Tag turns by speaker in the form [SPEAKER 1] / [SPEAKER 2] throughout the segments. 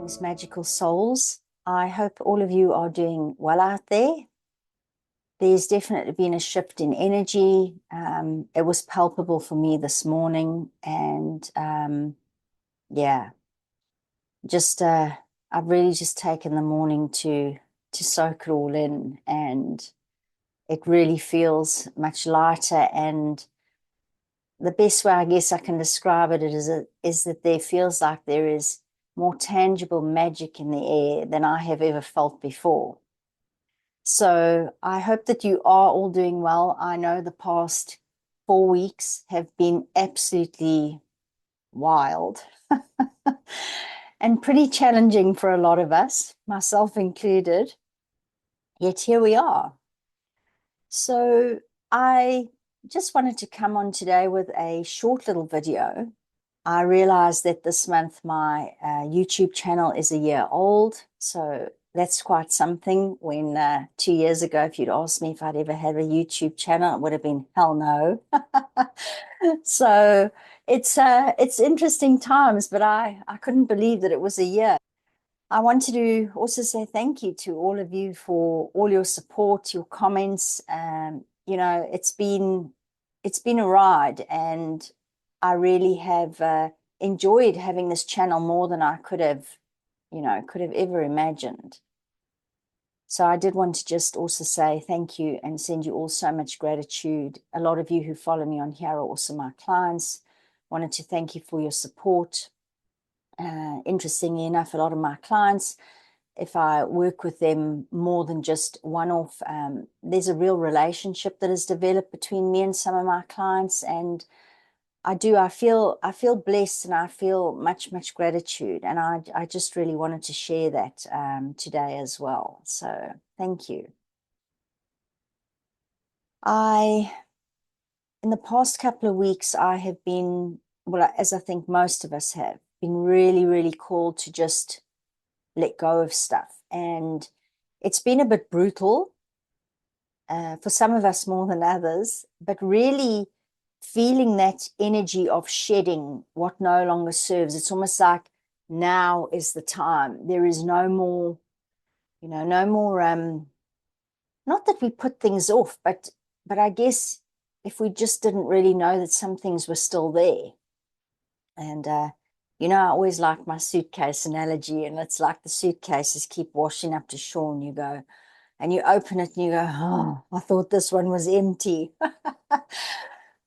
[SPEAKER 1] Greetings, magical souls. I hope all of you are doing well out there. There's definitely been a shift in energy. It was palpable for me this morning, and yeah, just I've really just taken the morning to soak it all in, and it really feels much lighter. And the best way I guess I can describe it is that there feels like there is more tangible magic in the air than I have ever felt before. So I hope that you are all doing well. I know the past 4 weeks have been absolutely wild and pretty challenging for a lot of us, myself included. Yet here we are. So I just wanted to come on today with a short little video. I realized that this month my YouTube channel is a year old, so that's quite something. When 2 years ago, if you'd asked me if I'd ever had a YouTube channel, it would have been hell no. So it's interesting times, but I couldn't believe that it was a year. I wanted to also say thank you to all of you for all your support, your comments. You know, it's been a ride, and I really have enjoyed having this channel more than I could have ever imagined. So I did want to just also say thank you and send you all so much gratitude. A lot of you who follow me on here are also my clients. Wanted to thank you for your support. Interestingly enough, a lot of my clients, if I work with them more than just one-off, there's a real relationship that has developed between me and some of my clients, and I feel blessed, and I feel much gratitude, and I just really wanted to share that today as well. So thank you. In the past couple of weeks, I have been, well, as I think most of us have, been really called to just let go of stuff. And it's been a bit brutal for some of us more than others, but really feeling that energy of shedding what no longer serves. It's almost like now is the time. There is no more, no more, not that we put things off, but I guess if we just didn't really know that some things were still there. And I always like my suitcase analogy, and it's like the suitcases keep washing up to shore, and you go, and you open it and you go, oh, I thought this one was empty.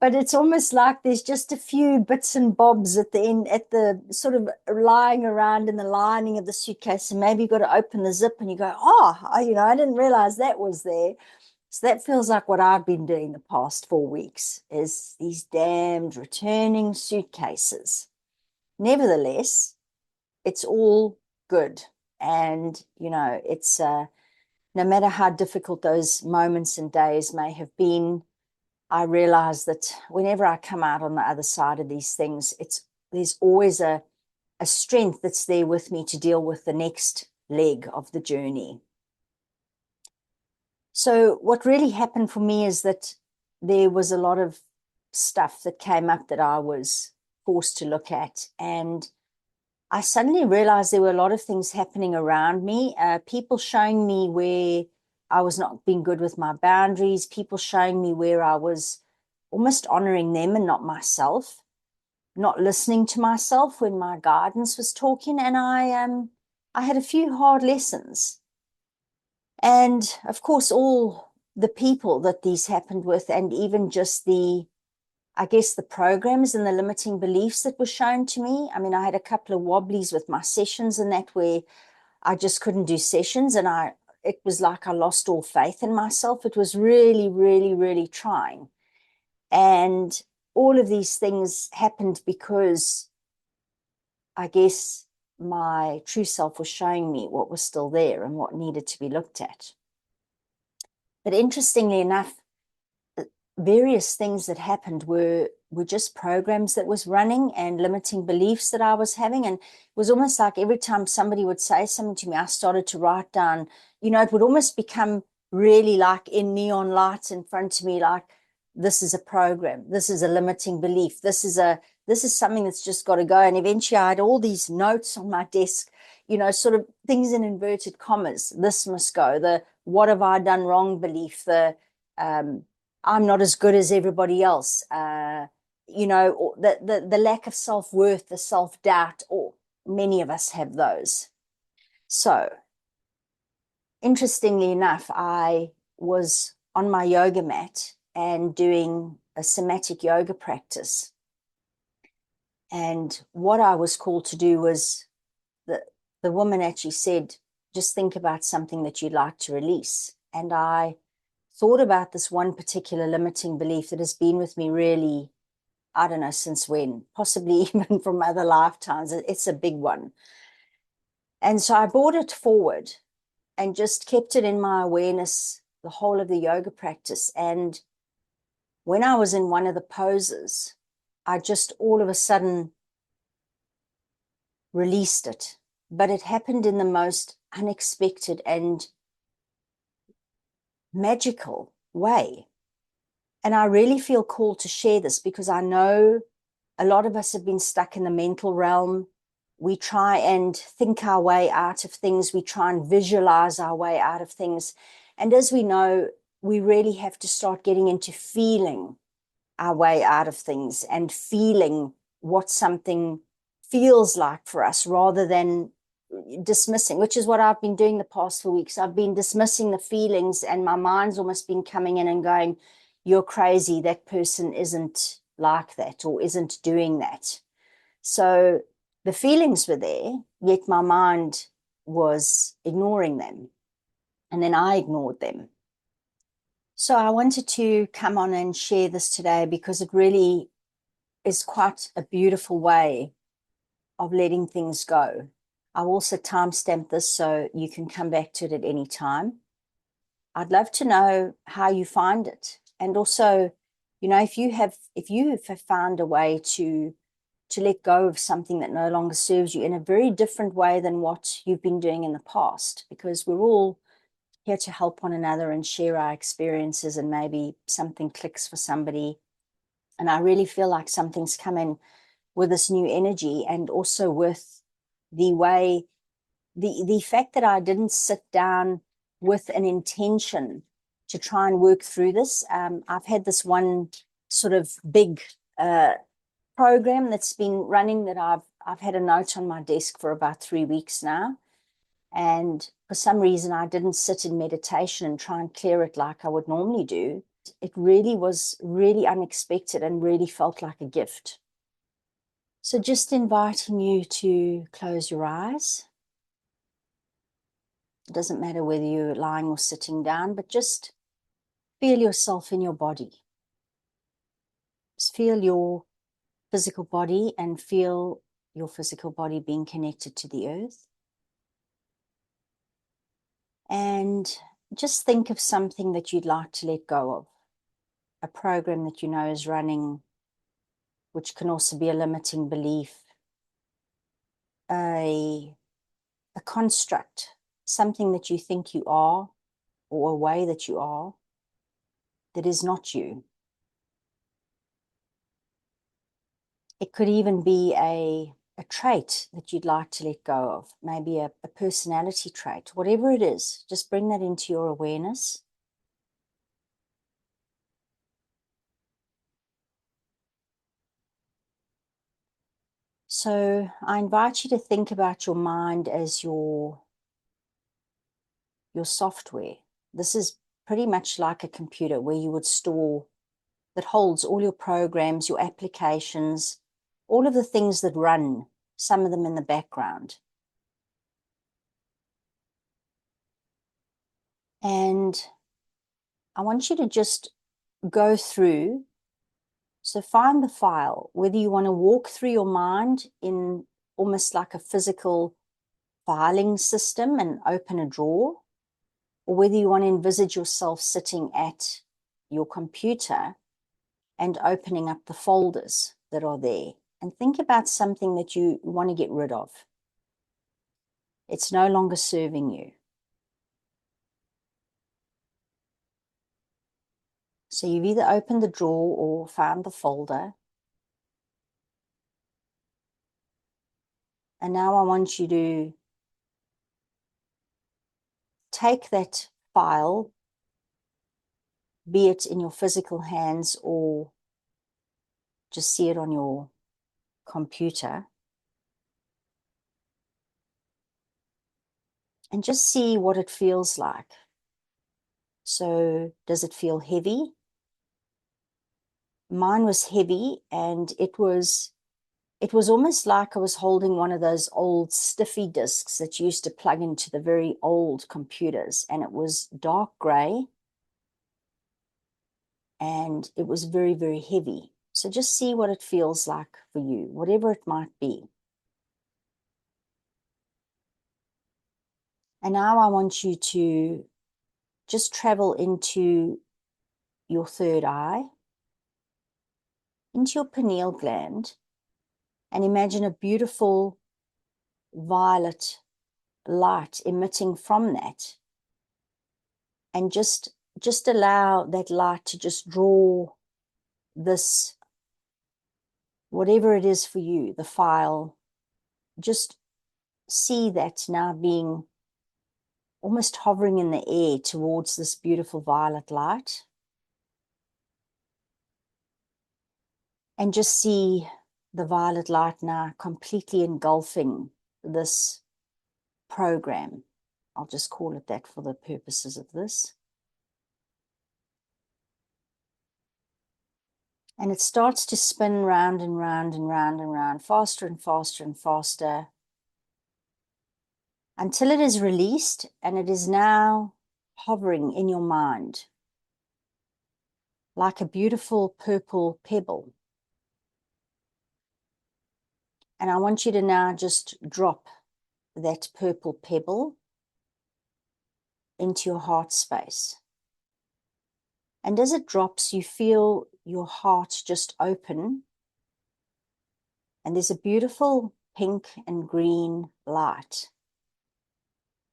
[SPEAKER 1] But it's almost like there's just a few bits and bobs at the end, at the sort of lying around in the lining of the suitcase, and maybe you've got to open the zip and you go, oh, I didn't realize that was there. So that feels like what I've been doing the past 4 weeks, is these damned returning suitcases. Nevertheless, it's all good. And, it's no matter how difficult those moments and days may have been, I realize that whenever I come out on the other side of these things, there's always a strength that's there with me to deal with the next leg of the journey. So what really happened for me is that there was a lot of stuff that came up that I was forced to look at, and I suddenly realized there were a lot of things happening around me, people showing me where I was not being good with my boundaries, people showing me where I was almost honoring them and not myself, not listening to myself when my guidance was talking. And I had a few hard lessons. And of course, all the people that these happened with, and even just the programs and the limiting beliefs that were shown to me. I mean, I had a couple of wobblies with my sessions and that, where I just couldn't do sessions, and it was like I lost all faith in myself. It was really trying. And all of these things happened because I guess my true self was showing me what was still there and what needed to be looked at. But interestingly enough, various things that happened were just programs that was running and limiting beliefs that I was having. And it was almost like every time somebody would say something to me, I started to write down, it would almost become really like in neon lights in front of me, like, this is a program, this is a limiting belief, this is something that's just got to go. And eventually I had all these notes on my desk, you know, sort of things in inverted commas. This must go. The what have I done wrong belief, the I'm not as good as everybody else, you know, or the lack of self-worth, the self-doubt, or many of us have those. So interestingly enough, I was on my yoga mat and doing a somatic yoga practice. And what I was called to do was, the woman actually said, just think about something that you'd like to release. And I thought about this one particular limiting belief that has been with me really, I don't know since when, possibly even from other lifetimes. It's a big one. And so I brought it forward and just kept it in my awareness the whole of the yoga practice. And when I was in one of the poses, I just all of a sudden released it. But it happened in the most unexpected and magical way. And I really feel called to share this because I know a lot of us have been stuck in the mental realm. We try and think our way out of things. We try and visualize our way out of things. And as we know, we really have to start getting into feeling our way out of things and feeling what something feels like for us rather than dismissing, which is what I've been doing the past 4 weeks. I've been dismissing the feelings and my mind's almost been coming in and going, you're crazy, that person isn't like that or isn't doing that. So the feelings were there, yet my mind was ignoring them. And then I ignored them. So I wanted to come on and share this today because it really is quite a beautiful way of letting things go. I'll also timestamp this so you can come back to it at any time. I'd love to know how you find it. And also, you know, if you have found a way to let go of something that no longer serves you in a very different way than what you've been doing in the past, because we're all here to help one another and share our experiences, and maybe something clicks for somebody. And I really feel like something's come in with this new energy, and also with the way, the fact that I didn't sit down with an intention to try and work through this. I've had this one sort of big program that's been running that I've had a note on my desk for about 3 weeks now. And for some reason, I didn't sit in meditation and try and clear it like I would normally do. It really was really unexpected and really felt like a gift. So just inviting you to close your eyes. It doesn't matter whether you're lying or sitting down, but just feel yourself in your body. Just feel your physical body and feel your physical body being connected to the earth. And just think of something that you'd like to let go of. A program that you know is running, which can also be a limiting belief, a construct, something that you think you are, or a way that you are, that is not you. It could even be a trait that you'd like to let go of, maybe a personality trait, whatever it is, just bring that into your awareness. So I invite you to think about your mind as your software. This is pretty much like a computer where you would store, that holds all your programs, your applications, all of the things that run, some of them in the background. And I want you to just go through. So find the file, whether you want to walk through your mind in almost like a physical filing system and open a drawer, or whether you want to envisage yourself sitting at your computer and opening up the folders that are there, and think about something that you want to get rid of. It's no longer serving you. So you've either opened the drawer or found the folder. And now I want you to take that file, be it in your physical hands or just see it on your computer, and just see what it feels like. So does it feel heavy? Mine was heavy, and it was almost like I was holding one of those old stiffy discs that you used to plug into the very old computers, and it was dark gray, and it was very, very heavy. So just see what it feels like for you, whatever it might be. And now I want you to just travel into your third eye, into your pineal gland, and imagine a beautiful violet light emitting from that. And just allow that light to just draw this, whatever it is for you, the file. Just see that now being almost hovering in the air towards this beautiful violet light. And just see the violet light now completely engulfing this program. I'll just call it that for the purposes of this. And it starts to spin round and round and round and round, faster and faster and faster, until it is released, and it is now hovering in your mind like a beautiful purple pebble. And I want you to now just drop that purple pebble into your heart space. And as it drops, you feel your heart just open, and there's a beautiful pink and green light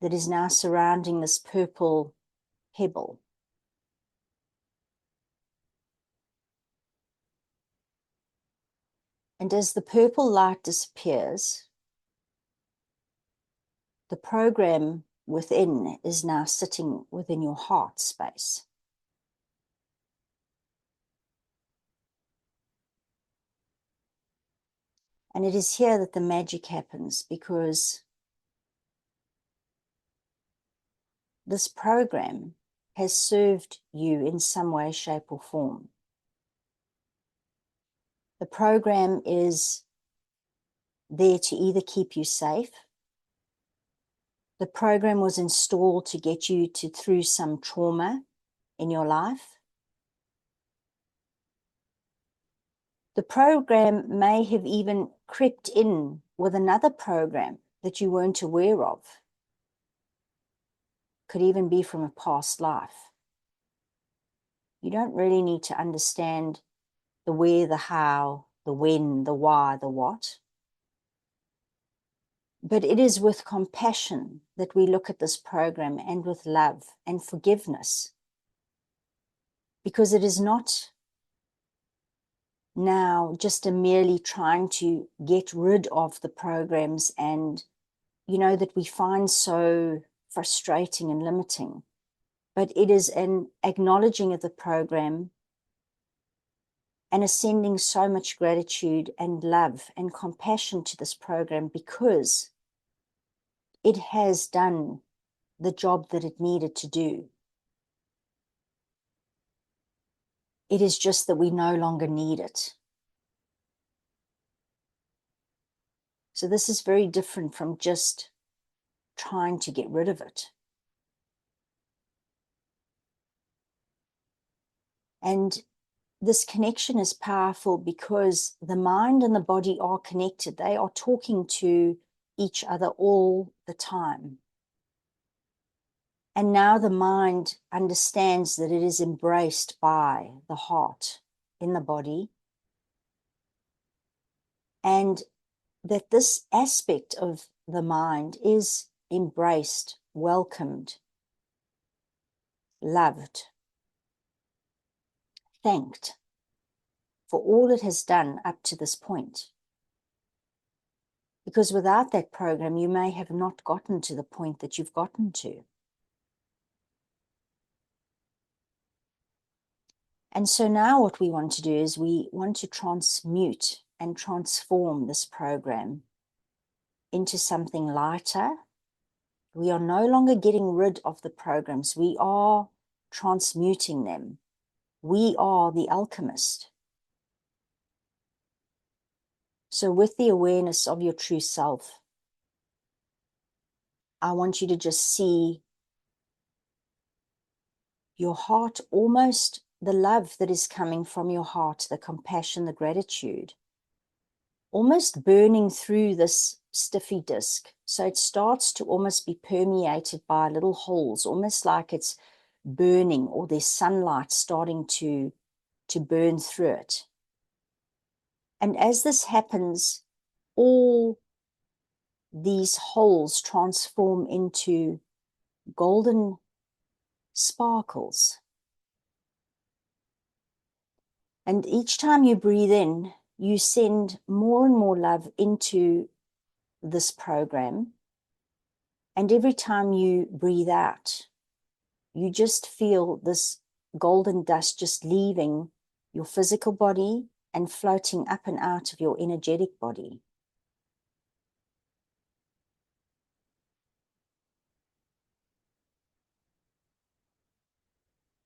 [SPEAKER 1] that is now surrounding this purple pebble. And as the purple light disappears, the program within is now sitting within your heart space. And it is here that the magic happens, because this program has served you in some way, shape, or form. The program is there to either keep you safe. The program was installed to get you through some trauma in your life. The program may have even crept in with another program that you weren't aware of. Could even be from a past life. You don't really need to understand the where, the how, the when, the why, the what. But it is with compassion that we look at this program, and with love and forgiveness. Because it is not now just a merely trying to get rid of the programs, and that we find so frustrating and limiting. But it is an acknowledging of the program and a sending so much gratitude and love and compassion to this program, because it has done the job that it needed to do. It is just that we no longer need it. So this is very different from just trying to get rid of it. And this connection is powerful because the mind and the body are connected. They are talking to each other all the time. And now the mind understands that it is embraced by the heart in the body, and that this aspect of the mind is embraced, welcomed, loved, thanked for all it has done up to this point. Because without that program, you may have not gotten to the point that you've gotten to. And so now what we want to do is we want to transmute and transform this program into something lighter. We are no longer getting rid of the programs. We are transmuting them. We are the alchemist. So with the awareness of your true self, I want you to just see your heart, almost the love that is coming from your heart, the compassion, the gratitude, almost burning through this stiffy disc. So it starts to almost be permeated by little holes, almost like it's burning, or there's sunlight starting to burn through it. And as this happens, all these holes transform into golden sparkles. And each time you breathe in, you send more and more love into this program. And every time you breathe out, you just feel this golden dust just leaving your physical body and floating up and out of your energetic body.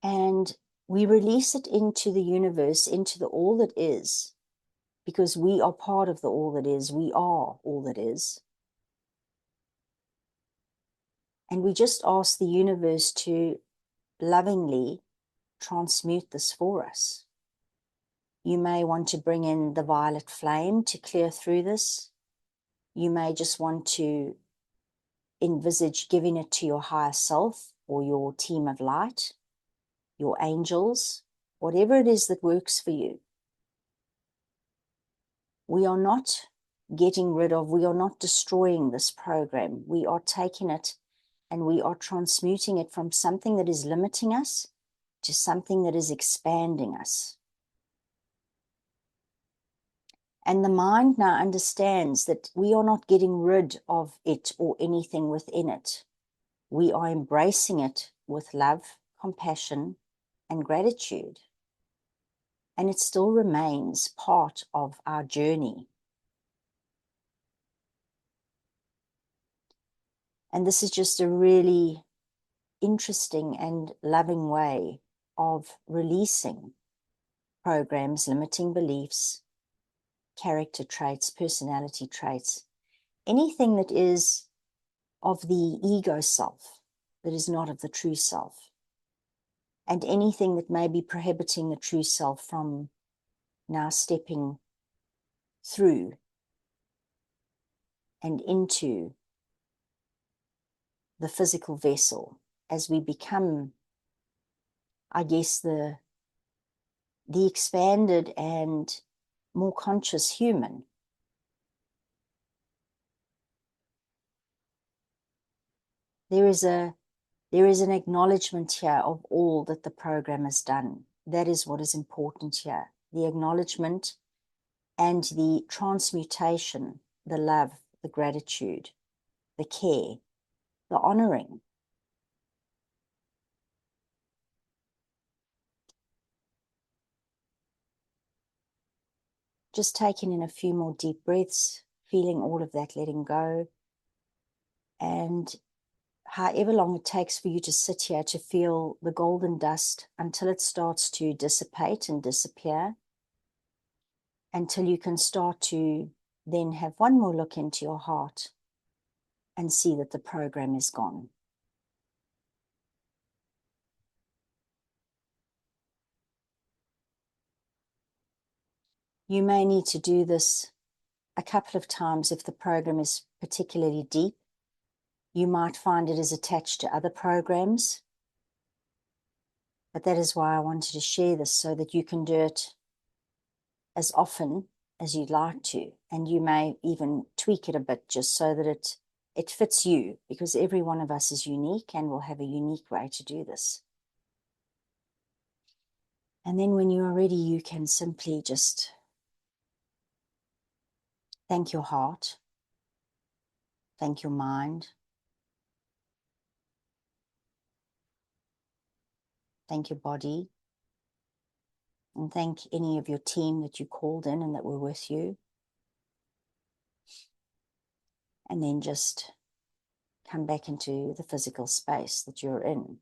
[SPEAKER 1] And we release it into the universe, into the all that is, because we are part of the all that is. We are all that is. And we just ask the universe to lovingly transmute this for us. You may want to bring in the violet flame to clear through this. You may just want to envisage giving it to your higher self or your team of light, your angels, whatever it is that works for you. We are not getting rid of, we are not destroying this program. We are taking it and we are transmuting it from something that is limiting us to something that is expanding us. And the mind now understands that we are not getting rid of it or anything within it. We are embracing it with love, compassion, and gratitude. And it still remains part of our journey. And this is just a really interesting and loving way of releasing programs, limiting beliefs, character traits, personality traits, anything that is of the ego self, that is not of the true self, and anything that may be prohibiting the true self from now stepping through and into the physical vessel as we become, I guess, the expanded and more conscious human. There is an acknowledgement here of all that the program has done. That is what is important here. The acknowledgement and the transmutation, the love, the gratitude, the care, the honoring. Just taking in a few more deep breaths, feeling all of that letting go. And however long it takes for you to sit here to feel the golden dust until it starts to dissipate and disappear, until you can start to then have one more look into your heart and see that the program is gone. You may need to do this a couple of times if the program is particularly deep. You might find it is attached to other programs. But that is why I wanted to share this, so that you can do it as often as you'd like to. And you may even tweak it a bit just so that it fits you, because every one of us is unique and will have a unique way to do this. And then when you are ready, you can simply just thank your heart, thank your mind, thank your body, and thank any of your team that you called in and that were with you. And then just come back into the physical space that you're in.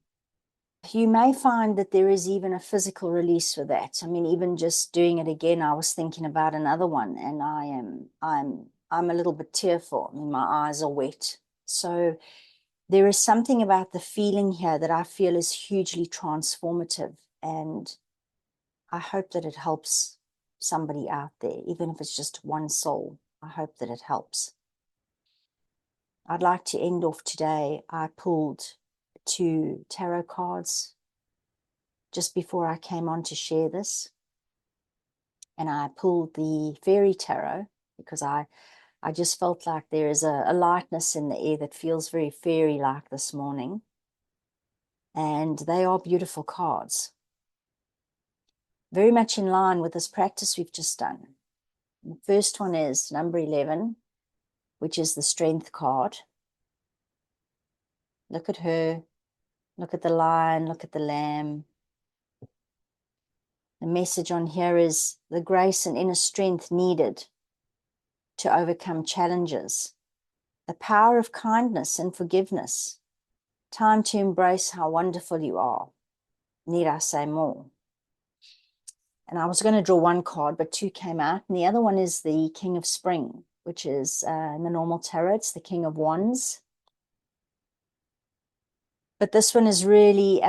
[SPEAKER 1] You may find that there is even a physical release for that. I mean, even just doing it again, I was thinking about another one, and I'm a little bit tearful. I mean, my eyes are wet. So there is something about the feeling here that I feel is hugely transformative, and I hope that it helps somebody out there, even if it's just one soul. I hope that it helps. I'd like to end off today. I pulled 2 tarot cards just before I came on to share this. And I pulled the fairy tarot because I just felt like there is a lightness in the air that feels very fairy-like this morning. And they are beautiful cards. Very much in line with this practice we've just done. The first one is number 11, which is the Strength card. Look at her. Look at the lion. Look at the lamb. The message on here is the grace and inner strength needed to overcome challenges, the power of kindness and forgiveness, time to embrace how wonderful you are. Need I say more? And I was going to draw 1 card, but 2 came out. And the other one is the King of Spring, which is in the normal tarot, it's the King of Wands. But this one is really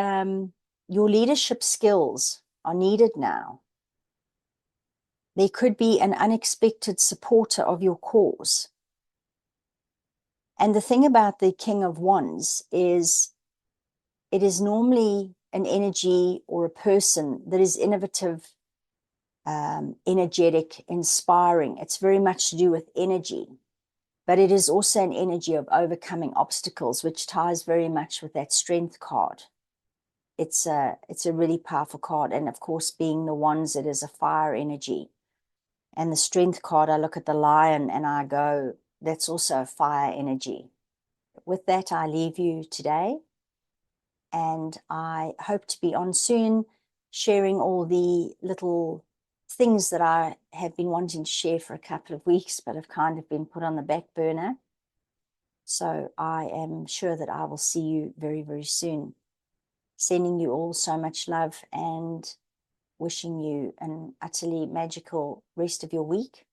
[SPEAKER 1] your leadership skills are needed now. There could be an unexpected supporter of your cause. And the thing about the King of Wands is it is normally an energy or a person that is innovative, energetic, inspiring. It's very much to do with energy, but it is also an energy of overcoming obstacles, which ties very much with that Strength card. It's a really powerful card. And of course, being the Wands, it is a fire energy. And the Strength card, I look at the lion and I go, that's also a fire energy. With that, I leave you today. And I hope to be on soon, sharing all the little things that I have been wanting to share for a couple of weeks, but have kind of been put on the back burner. So I am sure that I will see you very, very soon. Sending you all so much love and wishing you an utterly magical rest of your week.